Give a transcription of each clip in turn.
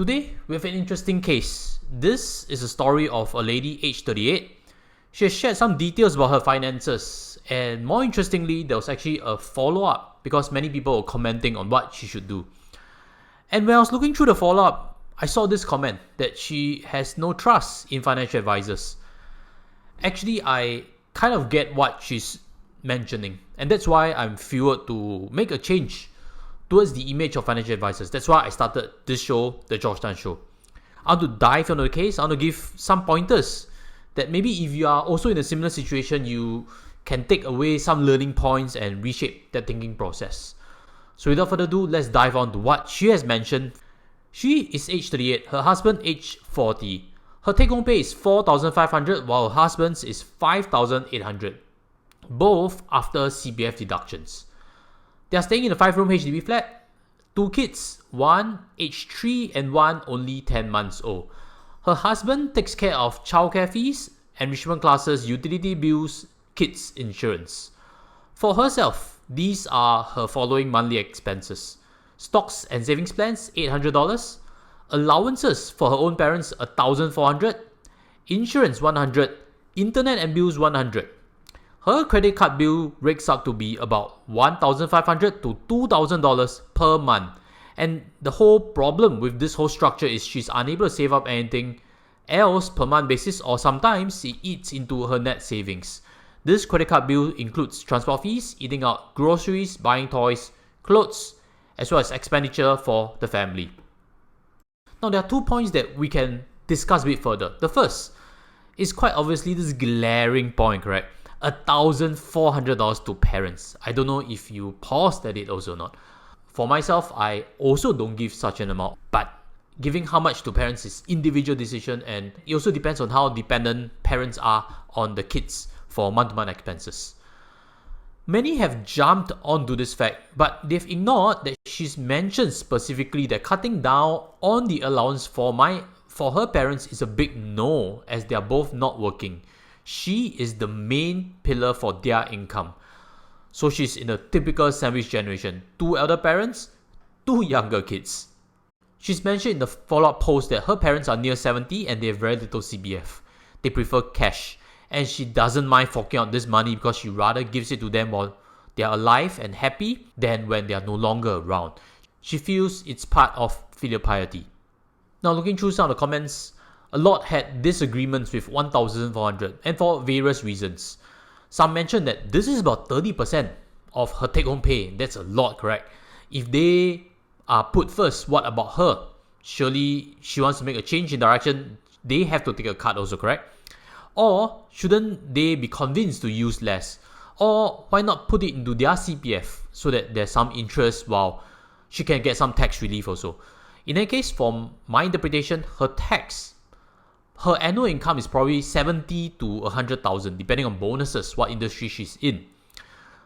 Today, we have an interesting case. This is a story of a lady aged 38. She has shared some details about her finances, and more interestingly, there was actually a follow-up because many people were commenting on what she should do. And when I was looking through the follow-up, I saw this comment that she has no trust in financial advisors. Actually, I kind of get what she's mentioning, and that's why I'm fueled to make a change towards the image of financial advisors. That's why I started this show, The Georgetown Show. I want to dive into the case. I want to give some pointers that maybe if you are also in a similar situation, you can take away some learning points and reshape that thinking process. So without further ado, let's dive on to what she has mentioned. She is age 38, her husband age 40. Her take-home pay is $4,500 while her husband's is $5,800, both after CPF deductions. They are staying in a 5-room HDB flat, 2 kids, one age 3 and one only 10 months old. Her husband takes care of childcare fees, enrichment classes, utility bills, kids insurance. For herself, these are her following monthly expenses: stocks and savings plans $800, allowances for her own parents $1,400, insurance $100, internet and bills $100. Her credit card bill rakes up to be about $1,500 to $2,000 per month. And the whole problem with this whole structure is she's unable to save up anything else per month basis, or sometimes it eats into her net savings. This credit card bill includes transport fees, eating out, groceries, buying toys, clothes, as well as expenditure for the family. Now there are 2 points that we can discuss a bit further. The first is quite obviously this glaring point, correct? $1,400 to parents. I don't know if you paused at it also or not. For myself, I also don't give such an amount, but giving how much to parents is individual decision, and it also depends on how dependent parents are on the kids for month-to-month expenses. Many have jumped onto this fact, but they've ignored that she's mentioned specifically that cutting down on the allowance for her parents is a big no, as they are both not working. She is the main pillar for their income. So she's in a typical sandwich generation: 2 elder parents, 2 younger kids. She's mentioned in the follow-up post that her parents are near 70 and they have very little CPF. They prefer cash, and she doesn't mind forking out this money because she rather gives it to them while they are alive and happy than when they are no longer around. She feels it's part of filial piety. Now, looking through some of the comments, a lot had disagreements with $1,400, and for various reasons. Some mentioned that this is about 30% of her take-home pay. That's a lot, correct? If they are put first, what about her? Surely she wants to make a change in direction. They have to take a cut also, correct? Or shouldn't they be convinced to use less? Or why not put it into their CPF so that there's some interest while she can get some tax relief also? In any case, from my interpretation, her annual income is probably 70 to 100,000, depending on bonuses, what industry she's in.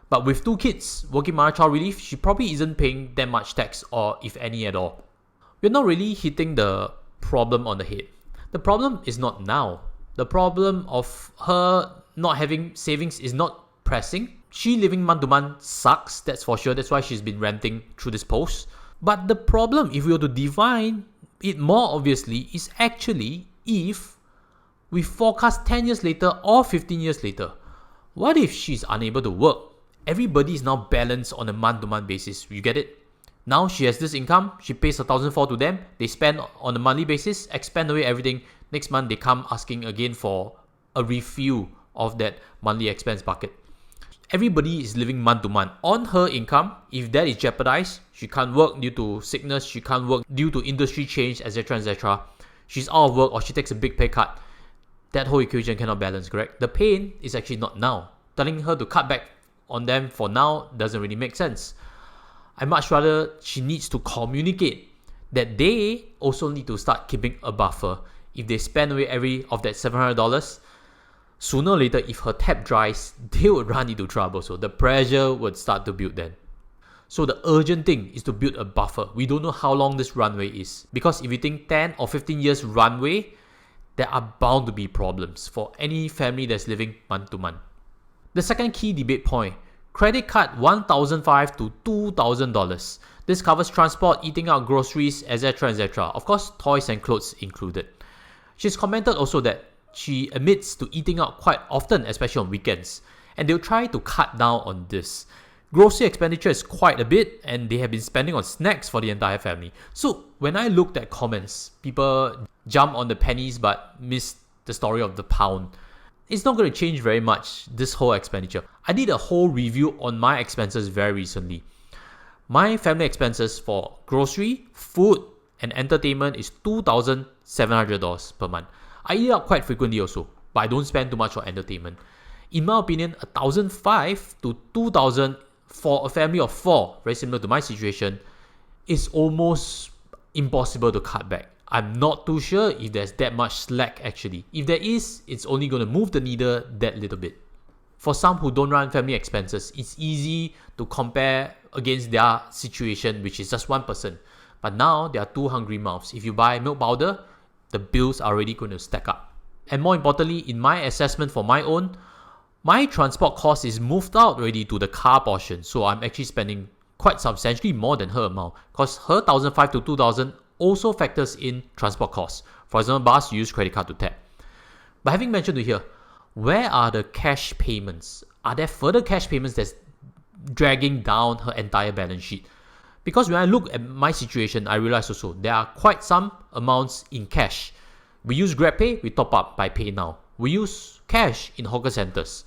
But with 2 kids, working mother child relief, she probably isn't paying that much tax, or if any at all. We're not really hitting the problem on the head. The problem is not now. The problem of her not having savings is not pressing. She living month to month sucks, that's for sure. That's why she's been ranting through this post. But the problem, if we were to define it more obviously, is actually if we forecast 10 years later or 15 years later. What if she's unable to work? Everybody is now balanced on a month-to-month basis. You get it? Now she has this income, she pays $1,400 to them, they spend on a monthly basis, expend away everything. Next month they come asking again for a refill of that monthly expense bucket. Everybody is living month to month on her income. If that is jeopardized, she can't work due to sickness, she can't work due to industry change, etc., etc. She's out of work or she takes a big pay cut. That whole equation cannot balance, correct? The pain is actually not now. Telling her to cut back on them for now doesn't really make sense. I much rather she needs to communicate that they also need to start keeping a buffer. If they spend away every of that $700, sooner or later, if her tap dries, they would run into trouble. So the pressure would start to build then. So the urgent thing is to build a buffer. We don't know how long this runway is, because if you think 10 or 15 years runway, there are bound to be problems for any family that's living month to month. The second key debate point Credit card $1,500 to $2,000. This covers transport, eating out, groceries, etc. etc. Of course, toys and clothes included. She's commented also that she admits to eating out quite often, especially on weekends, and they'll try to cut down on this. Grocery expenditure is quite a bit, and they have been spending on snacks for the entire family. So when I looked at comments, people jump on the pennies but miss the story of the pound. It's not going to change very much, this whole expenditure. I did a whole review on my expenses very recently. My family expenses for grocery, food, and entertainment is $2,700 per month. I eat out quite frequently also, but I don't spend too much on entertainment. In my opinion, $1,500 to $2,000 for a family of 4, very similar to my situation, is almost impossible to cut back. I'm not too sure if there's that much slack actually. If there is, it's only going to move the needle that little bit. For some who don't run family expenses, it's easy to compare against their situation, which is just one person. But now there are 2 hungry mouths. If you buy milk powder, the bills are already going to stack up. And more importantly, in my assessment for my own, my transport cost is moved out already to the car portion. So I'm actually spending quite substantially more than her amount, because her $1,500 to $2,000 also factors in transport costs. For example, bus, you use credit card to tap. But having mentioned to here, where are the cash payments? Are there further cash payments that's dragging down her entire balance sheet? Because when I look at my situation, I realize also there are quite some amounts in cash. We use GrabPay, we top up by PayNow. We use cash in hawker centers.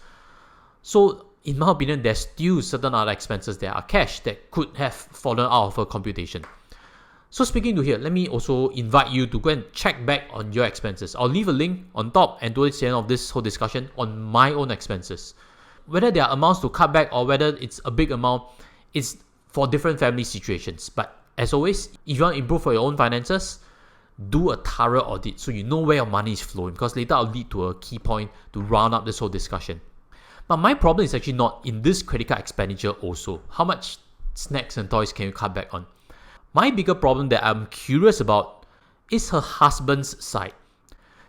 So in my opinion, there's still certain other expenses that are cash that could have fallen out of her computation. So speaking to here, let me also invite you to go and check back on your expenses. I'll leave a link on top and towards the end of this whole discussion on my own expenses. Whether there are amounts to cut back or whether it's a big amount, it's for different family situations. But as always, if you want to improve for your own finances, do a thorough audit so you know where your money is flowing, because later I'll lead to a key point to round up this whole discussion. But my problem is actually not in this credit card expenditure also. How much snacks and toys can you cut back on? My bigger problem that I'm curious about is her husband's side.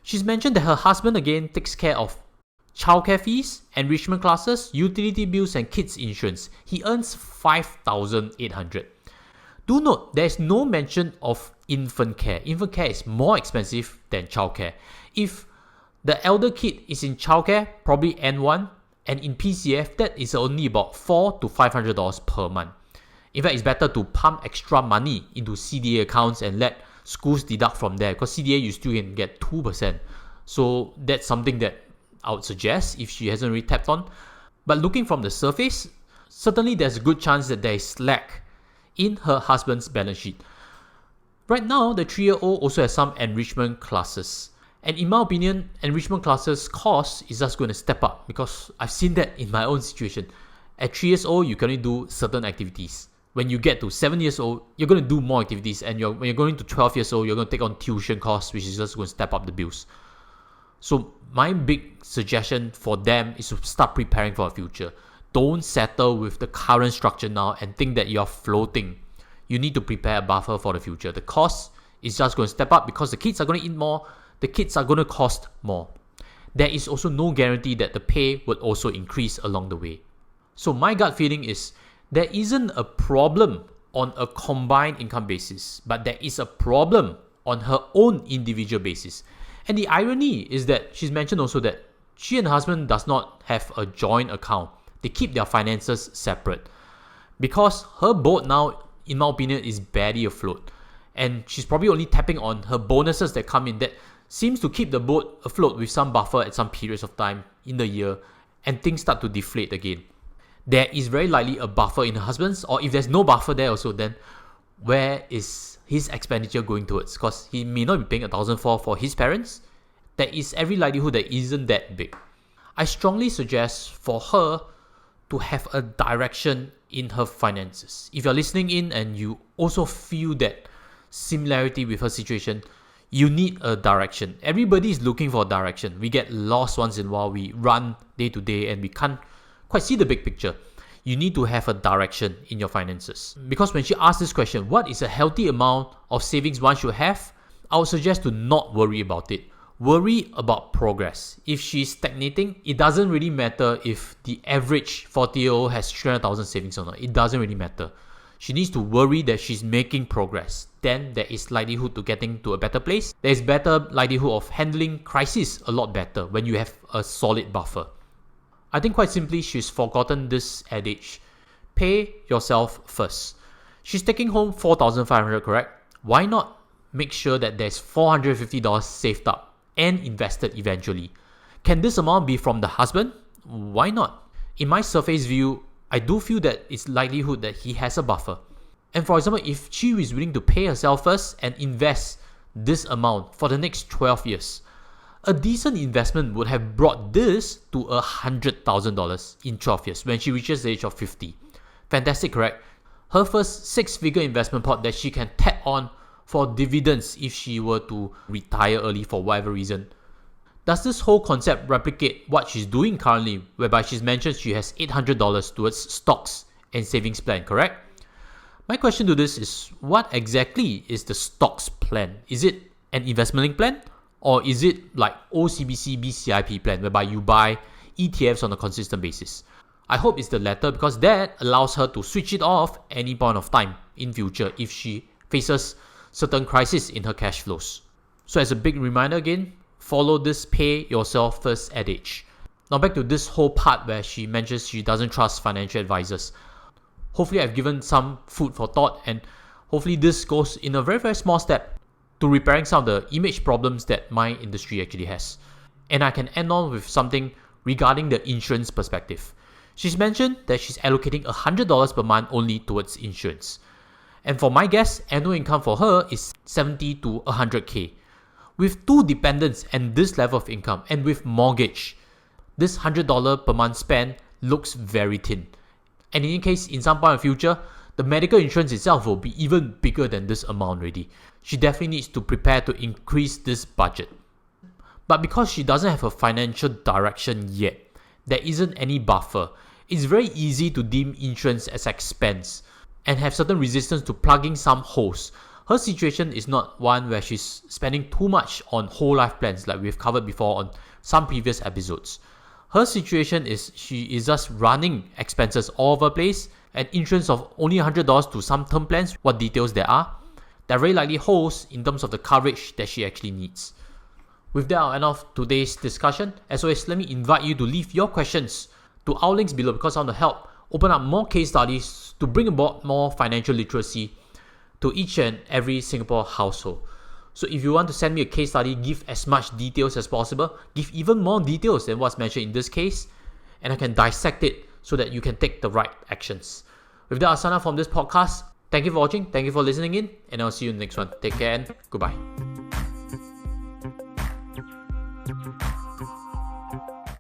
She's mentioned that her husband again takes care of childcare fees, enrichment classes, utility bills and kids insurance. He earns $5,800. Do note, there is no mention of infant care. Infant care is more expensive than childcare. If the elder kid is in childcare, probably N1, and in PCF, that is only about $400 to $500 per month. In fact, it's better to pump extra money into CDA accounts and let schools deduct from there, because CDA you still can get 2%. So that's something that I would suggest if she hasn't really tapped on. But looking from the surface, certainly there's a good chance that there is slack in her husband's balance sheet. Right now, the 3-year-old also has some enrichment classes. And in my opinion, enrichment classes cost is just going to step up, because I've seen that in my own situation. At 3 years old, you can only do certain activities. When you get to 7 years old, you're going to do more activities. And when you're going to 12 years old, you're going to take on tuition costs, which is just going to step up the bills. So my big suggestion for them is to start preparing for the future. Don't settle with the current structure now and think that you're floating. You need to prepare a buffer for the future. The cost is just going to step up because the kids are going to eat more. The kids are going to cost more. There is also no guarantee that the pay would also increase along the way. So my gut feeling is there isn't a problem on a combined income basis, but there is a problem on her own individual basis. And the irony is that she's mentioned also that she and her husband does not have a joint account. They keep their finances separate. Because her boat now, in my opinion, is barely afloat. And she's probably only tapping on her bonuses that come in that seems to keep the boat afloat with some buffer at some periods of time in the year, and things start to deflate again. There is very likely a buffer in her husband's, or if there's no buffer there also, then where is his expenditure going towards? Because he may not be paying $1,400 for his parents. There is every likelihood that isn't that big. I strongly suggest for her to have a direction in her finances. If you're listening in and you also feel that similarity with her situation, you need a direction. Everybody is looking for a direction. We get lost once in a while. We run day to day and we can't quite see the big picture. You need to have a direction in your finances. Because when she asked this question, what is a healthy amount of savings one should have? I would suggest to not worry about it. Worry about progress. If she's stagnating, it doesn't really matter if the average 40-year-old has 300,000 savings or not. It doesn't really matter. She needs to worry that she's making progress. Then there is likelihood to getting to a better place. There is better likelihood of handling crisis a lot better when you have a solid buffer. I think quite simply she's forgotten this adage. Pay yourself first. She's taking home $4,500, correct? Why not make sure that there's $450 saved up and invested eventually? Can this amount be from the husband? Why not? In my surface view, I do feel that it's likelihood that he has a buffer. And for example, if she is willing to pay herself first and invest this amount for the next 12 years, a decent investment would have brought this to $100,000 in 12 years when she reaches the age of 50. Fantastic, correct? Her first 6-figure investment pot that she can tap on for dividends if she were to retire early for whatever reason. Does this whole concept replicate what she's doing currently, whereby she's mentioned she has $800 towards stocks and savings plan, correct? My question to this is, what exactly is the stocks plan? Is it an investment-linked plan? Or is it like OCBC BCIP plan, whereby you buy ETFs on a consistent basis? I hope it's the latter, because that allows her to switch it off any point of time in future if she faces certain crisis in her cash flows. So as a big reminder again, follow this pay yourself first adage. Now back to this whole part where she mentions she doesn't trust financial advisors. Hopefully I've given some food for thought, and hopefully this goes in a very, very small step to repairing some of the image problems that my industry actually has. And I can end on with something regarding the insurance perspective. She's mentioned that she's allocating $100 per month only towards insurance. And for my guess, annual income for her is 70 to 100k. With 2 dependents and this level of income, and with mortgage, this $100 per month spend looks very thin. And in any case, in some point in the future, the medical insurance itself will be even bigger than this amount already. She definitely needs to prepare to increase this budget. But because she doesn't have a financial direction yet, there isn't any buffer. It's very easy to deem insurance as expense and have certain resistance to plugging some holes. Her situation is not one where she's spending too much on whole life plans like we've covered before on some previous episodes. Her situation is she is just running expenses all over the place, and insurance of only $100 to some term plans, what details there are. There are very likely holes in terms of the coverage that she actually needs. With that, I'll end off today's discussion. As always, let me invite you to leave your questions to our links below, because I want to help open up more case studies to bring about more financial literacy to each and every Singapore household. So if you want to send me a case study, give as much details as possible, give even more details than what's mentioned in this case, and I can dissect it so that you can take the right actions. With that, I'll sign off from this podcast. Thank you for watching, thank you for listening in, and I'll see you in the next one. Take care and goodbye.